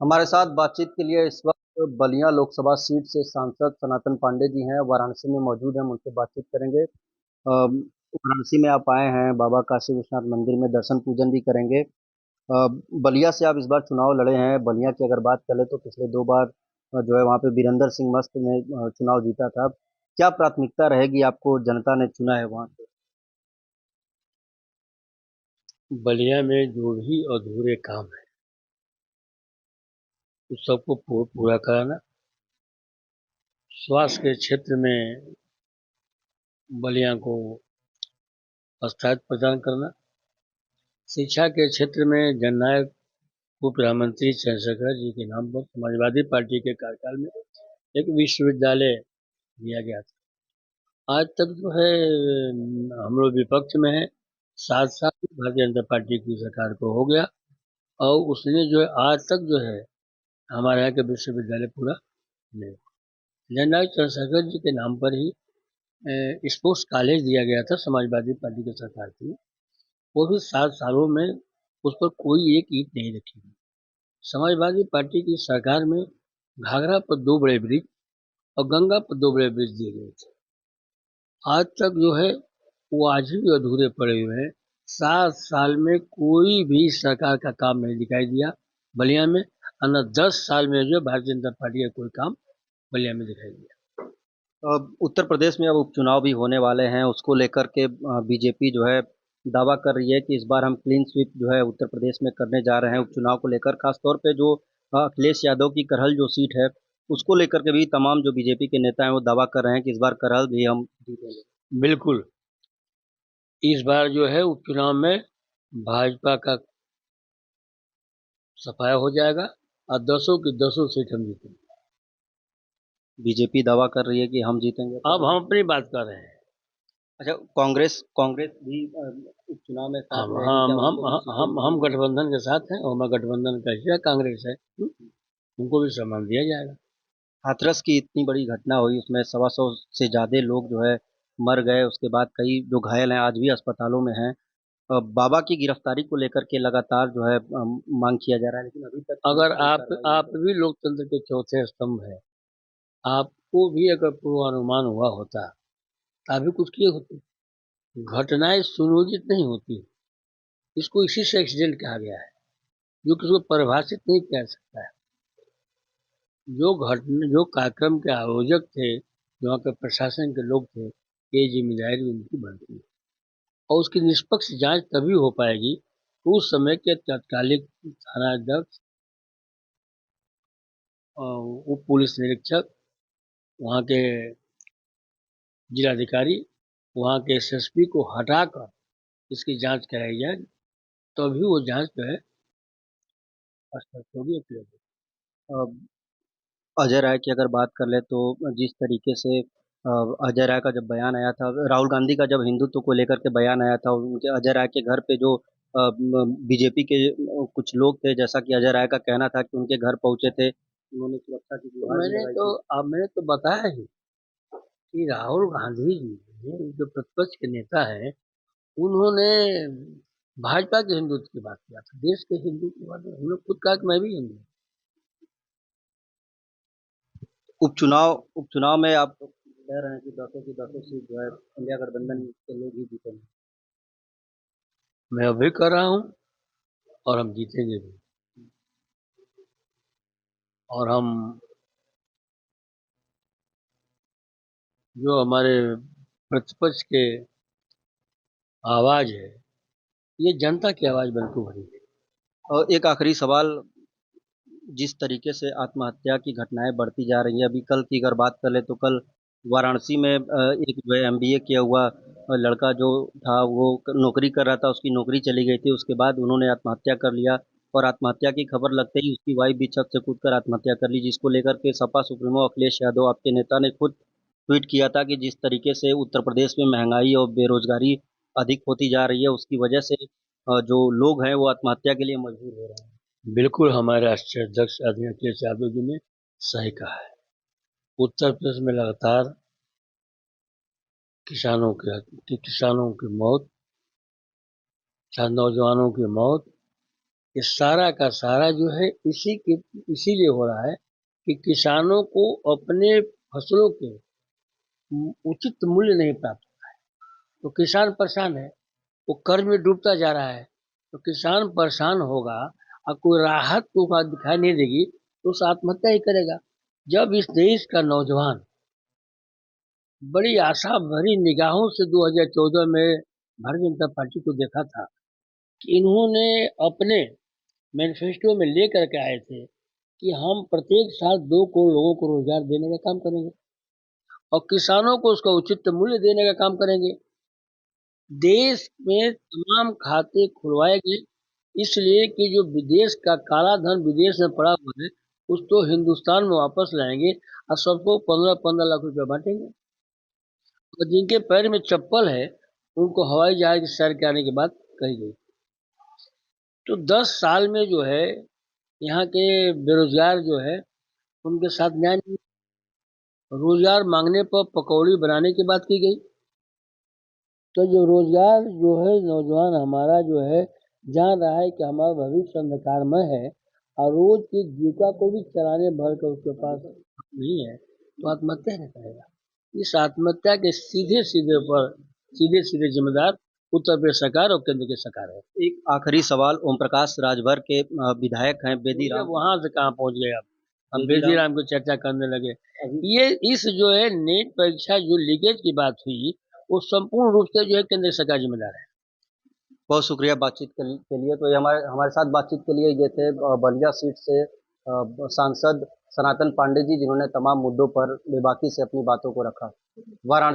हमारे साथ बातचीत के लिए इस वक्त बलिया लोकसभा सीट से सांसद सनातन पांडे जी हैं, वाराणसी में मौजूद हैं। हम उनसे बातचीत करेंगे। वाराणसी में आप आए हैं, बाबा काशी विश्वनाथ मंदिर में दर्शन पूजन भी करेंगे। बलिया से आप इस बार चुनाव लड़े हैं। बलिया की अगर बात करें तो पिछले 2 बार जो है वहाँ पे वीरेंद्र सिंह मस्त ने चुनाव जीता था। क्या प्राथमिकता रहेगी, आपको जनता ने चुना है वहाँ से? बलिया में जो भी अधूरे काम है उस सबको पूरा कराना। स्वास्थ्य के क्षेत्र में बलिया को स्थायित्व प्रदान करना। शिक्षा के क्षेत्र में जननायक उप प्रधानमंत्री चंद्रशेखर जी के नाम पर समाजवादी पार्टी के कार्यकाल में एक विश्वविद्यालय दिया गया था। आज तक जो है हम लोग विपक्ष में है। 7 साल भारतीय जनता पार्टी की सरकार को हो गया और उसने जो है आज तक जो है हमारे यहाँ के विश्वविद्यालय पूरा नहीं। जननायक चंद्रशेखर जी के नाम पर ही स्पोर्ट्स कॉलेज दिया गया था, समाजवादी पार्टी की सरकार थी। वो भी 7 सालों में उस पर कोई एक ईंट नहीं रखी गई। समाजवादी पार्टी की सरकार में घाघरा पर 2 बड़े ब्रिज और गंगा पर 2 बड़े ब्रिज दिए गए थे। आज तक जो है वो आज भी अधूरे पड़े हुए हैं। 7 साल में कोई भी सरकार का काम नहीं दिखाई दिया बलिया में, और न 10 साल में जो भारतीय जनता पार्टी का कोई काम बलिया में दिखाई दिया। उत्तर प्रदेश में अब उपचुनाव भी होने वाले हैं, उसको लेकर के बीजेपी जो है दावा कर रही है कि इस बार हम क्लीन स्वीप जो है उत्तर प्रदेश में करने जा रहे हैं। उपचुनाव को लेकर खासतौर पे जो अखिलेश यादव की करहल जो सीट है, उसको लेकर के भी तमाम जो बीजेपी के नेता हैं वो दावा कर रहे हैं कि इस बार करहल भी हम जीतेंगे। बिल्कुल, इस बार जो है उपचुनाव में भाजपा का सफाया हो जाएगा और 10 की 10 सीट हम जीतेंगे। बीजेपी दावा कर रही है कि हम जीतेंगे अब करहल। हम अपनी बात कर रहे हैं। अच्छा, कांग्रेस कांग्रेस भी उपचुनाव में साथ हम रहेगी, क्या हम हम उनको भी सीटें हम मिलेंगी? गठबंधन के साथ हैं और हमारा गठबंधन का हिस्सा कांग्रेस है। उनको भी सम्मान दिया जाएगा। हाथरस की इतनी बड़ी घटना हुई, उसमें 125 से ज्यादा लोग जो है मर गए। उसके बाद कई जो घायल हैं आज भी अस्पतालों में हैं। बाबा की गिरफ्तारी को लेकर के लगातार जो है मांग किया जा रहा है, लेकिन अभी तक पुलिस अगर कोई आप कार्रवाई नहीं आप कर रही। भी लोकतंत्र के चौथे स्तंभ है, आपको भी अगर पूर्वानुमान हुआ होता तो आप भी कुछ किए होते। घटनाएं सुनियोजित नहीं होती। इसको इसी से एक्सीडेंट कहा गया है, जो किसी को परिभाषित नहीं किया जा सकता है। जो कार्यक्रम के आयोजक थे, जो वहाँ के प्रशासन के लोग थे, ये जिम्मेदारी उनकी बनती है। और उसकी निष्पक्ष जांच तभी हो पाएगी कि उस समय के तत्कालिक थानाध्यक्ष, उप पुलिस निरीक्षक, वहाँ के जिलाधिकारी, वहाँ के एसएसपी को हटाकर इसकी जांच कराई जाए, तभी वो जांच जो है स्पष्ट होगी और clear होगी। अ, अजय राय की अगर बात कर ले तो जिस तरीके से अजय राय का जब बयान आया था, राहुल गांधी का जब हिंदुत्व को लेकर के बयान आया था, उनके अजय राय के घर पे जो बीजेपी के कुछ लोग थे, जैसा कि अजय राय का कहना था कि उनके घर पहुंचे थे, उन्होंने सुरक्षा की तो गुहार भी लगाई थी। मैंने तो बताया ही कि राहुल गांधी जी जो प्रतिपक्ष के नेता है, उन्होंने भाजपा के हिंदुत्व की बात किया था। देश के हिंदू की बात नहीं। उन्होंने खुद कहा कि मैं भी हिंदू हूँ। उपचुनाव उपचुनाव में आप कह रहे हैं कि 10 की 10 सीट जो है इंडिया गठबंधन के लोग ही जीतेंगे। मैं अभी कर रहा हूँ और हम जीतेंगे भी। और हम जो हमारे प्रतिपक्ष के आवाज है, ये जनता की आवाज बन के उभरी है। और एक आखिरी सवाल, जिस तरीके से आत्महत्या की घटनाएं बढ़ती जा रही हैं, अभी कल की अगर बात कर ले तो कल वाराणसी में एक जो है एमबीए किया हुआ लड़का जो था वो नौकरी कर रहा था, उसकी नौकरी चली गई थी, उसके बाद उन्होंने आत्महत्या कर लिया। और आत्महत्या की खबर लगते ही उसकी वाइफ भी छत से कूदकर आत्महत्या कर ली, जिसको लेकर के सपा सुप्रीमो अखिलेश यादव आपके नेता ने खुद ट्वीट किया था कि जिस तरीके से उत्तर प्रदेश में महंगाई और बेरोजगारी अधिक होती जा रही है, उसकी वजह से जो लोग हैं वो आत्महत्या के लिए मजबूर हो रहे हैं। बिल्कुल हमारे राष्ट्रीय अध्यक्ष आदरणीय अखिलेश यादव जी ने सही कहा है। उत्तर प्रदेश में लगातार किसानों की मौत, नौजवानों की मौत, ये सारा का सारा जो है इसीलिए हो रहा है कि किसानों को अपने फसलों के उचित मूल्य नहीं प्राप्त होता है, तो किसान परेशान है, वो कर्ज में डूबता जा रहा है। तो किसान परेशान होगा और कोई राहत को बात दिखाई नहीं देगी तो उस आत्महत्या ही करेगा। जब इस देश का नौजवान बड़ी आशा भरी निगाहों से 2014 में भारतीय जनता पार्टी को देखा था कि इन्होंने अपने मैनिफेस्टो में लेकर के आए थे कि हम प्रत्येक साल 2 करोड़ लोगों को रोजगार देने का काम करेंगे और किसानों को उसका उचित मूल्य देने का काम करेंगे। देश में तमाम खाते खुलवाए गए इसलिए कि जो विदेश का काला धन विदेश में पड़ा हुआ है उसको हिंदुस्तान में वापस लाएंगे और सबको 15-15 लाख रुपया बांटेंगे और जिनके पैर में चप्पल है उनको हवाई जहाज की सैर के आने की बात कही गई। तो 10 साल में जो है यहाँ के बेरोजगार जो है उनके साथ न्याय नहीं। रोजगार मांगने पर पकौड़ी बनाने की बात की गई। तो जो रोजगार जो है नौजवान हमारा जो है जान रहा है कि हमारा भविष्य अंधकारमय है और रोज की जीविका को भी चलाने भर कर उसके पास नहीं है तो आत्महत्या नहीं करेगा। इस आत्महत्या के सीधे सीधे जिम्मेदार उत्तर प्रदेश सरकार और केंद्र की सरकार है। एक आखिरी सवाल, ओम प्रकाश राजभर के विधायक हैं बेदी राम, वहां से कहाँ पहुंच गए अब बेदी राम की चर्चा करने लगे। ये इस जो है नीट परीक्षा जो लीकेज की बात हुई वो संपूर्ण रूप से जो है केंद्र सरकार जिम्मेदार है। बहुत शुक्रिया बातचीत के लिए। तो ये हमारे साथ बातचीत के लिए ये थे बलिया सीट से सांसद सनातन पांडे जी, जिन्होंने तमाम मुद्दों पर बेबाकी से अपनी बातों को रखा। वाराणसी